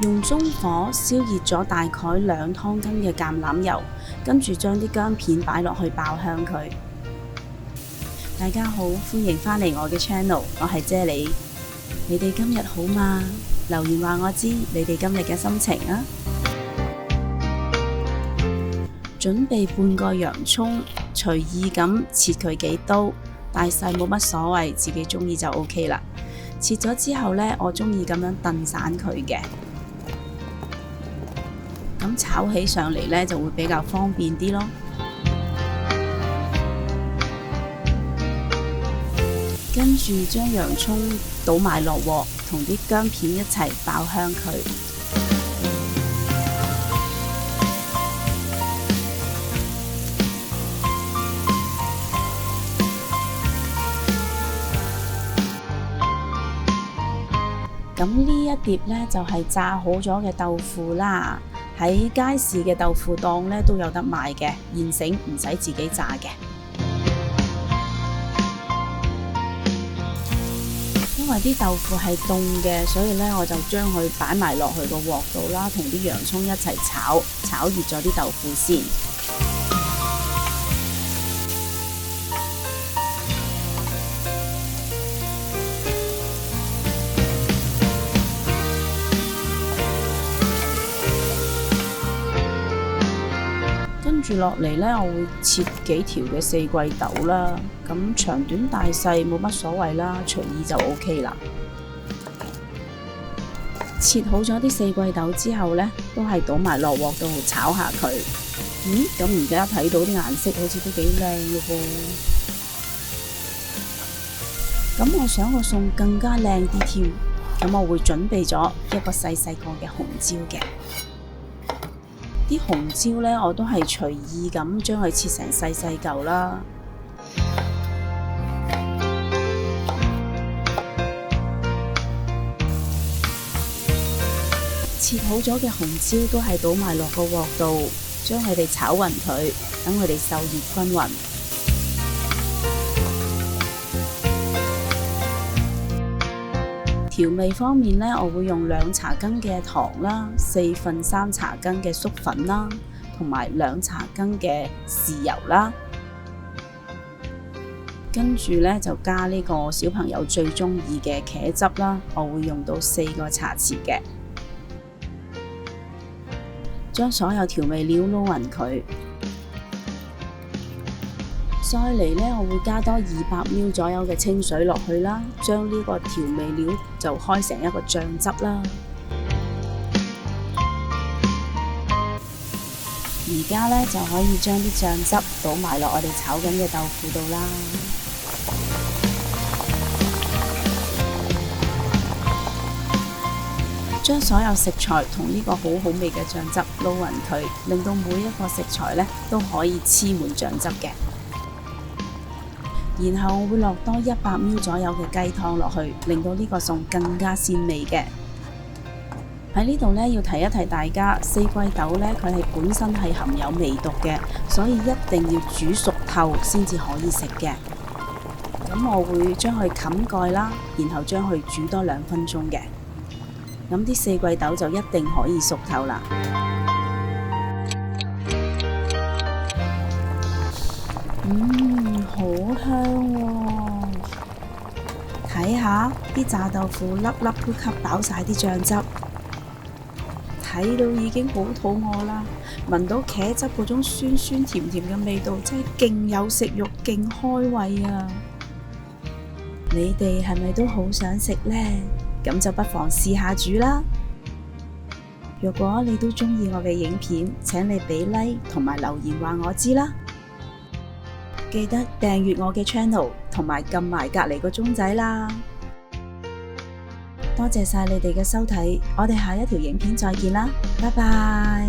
用中火燒熱咗大概2湯羹嘅橄欖油，跟住將啲薑片擺落去爆香佢。大家好，歡迎返嚟我嘅 channel， 我係啫喱。你哋今日好嗎？留言話我知你哋今日嘅心情啊！準備半個洋葱，隨意咁切佢幾刀，大細冇乜所謂，自己中意就 OK 啦。切咗之後呢，我中意咁樣燉散佢嘅，咁炒起上嚟呢就會比較方便啲咯。跟住將洋葱倒埋落鑊，同啲薑片一齊爆香佢。咁呢一碟呢，就係炸好咗嘅豆腐啦，喺街市嘅豆腐檔呢都有得賣嘅，現成唔使自己炸嘅。因為啲豆腐係凍嘅，所以呢我就將佢擺埋落去個鑊度啦，同啲洋葱一齊炒，炒熱咗啲豆腐先。跟住落嚟呢，我會切幾條嘅四季豆啦，咁長短大細冇乜所謂啦，隨意就 OK 啦。切好咗啲四季豆之後呢，都係倒埋落鑊度炒下佢。咁而家睇到啲顏色好似都幾靚嘅噃。咁我想個餸更加靚啲添，咁我會準備咗一個細細個嘅紅椒嘅。啲紅椒呢，我都係隨意咁將佢切成細細嚿啦。切好咗嘅紅椒都係倒埋落個鑊度，將佢哋炒勻佢，等佢哋受熱均勻。調味方面呢，我會用2茶羹嘅糖啦，3/4茶羹嘅粟粉啦，同埋2茶羹嘅豉油啦。跟住呢，就加呢個小朋友最中意嘅茄汁啦，我會用到4個茶匙嘅。將所有調味料撈勻佢。再嚟呢，我會加多200ml 左右嘅清水落去啦，將呢個調味料就開成一個醬汁啦。而家呢，就可以將啲醬汁倒埋落我哋炒緊嘅豆腐度啦。將所有食材同呢個好好味嘅醬汁撈勻佢，令到每一個食材呢都可以黐滿醬汁嘅。然後我會落多100ml 左右嘅雞湯落去，令到呢個餸更加鮮味嘅。喺呢度呢，要提一提大家，四季豆呢，佢係本身係含有微毒嘅，所以一定要煮熟透先至可以食嘅。咁我會將佢冚蓋啦，然後將佢煮多2分鐘嘅。咁啲四季豆就一定可以熟透啦。好香喎！睇下啲炸豆腐粒粒都吸飽晒啲醬汁，睇到已經好肚餓啦！聞到茄汁嗰種酸酸甜甜嘅味道，真係勁有食慾，勁開胃啊！你哋係咪都好想食呢？咁就不妨試下煮啦！如果你都中意我嘅影片，請你俾 like 同埋留言話我知啦！記得訂閱我嘅 channel 同埋撳埋隔離個鐘仔啦！多謝晒你哋嘅收睇，我哋下一條影片再見啦，拜拜！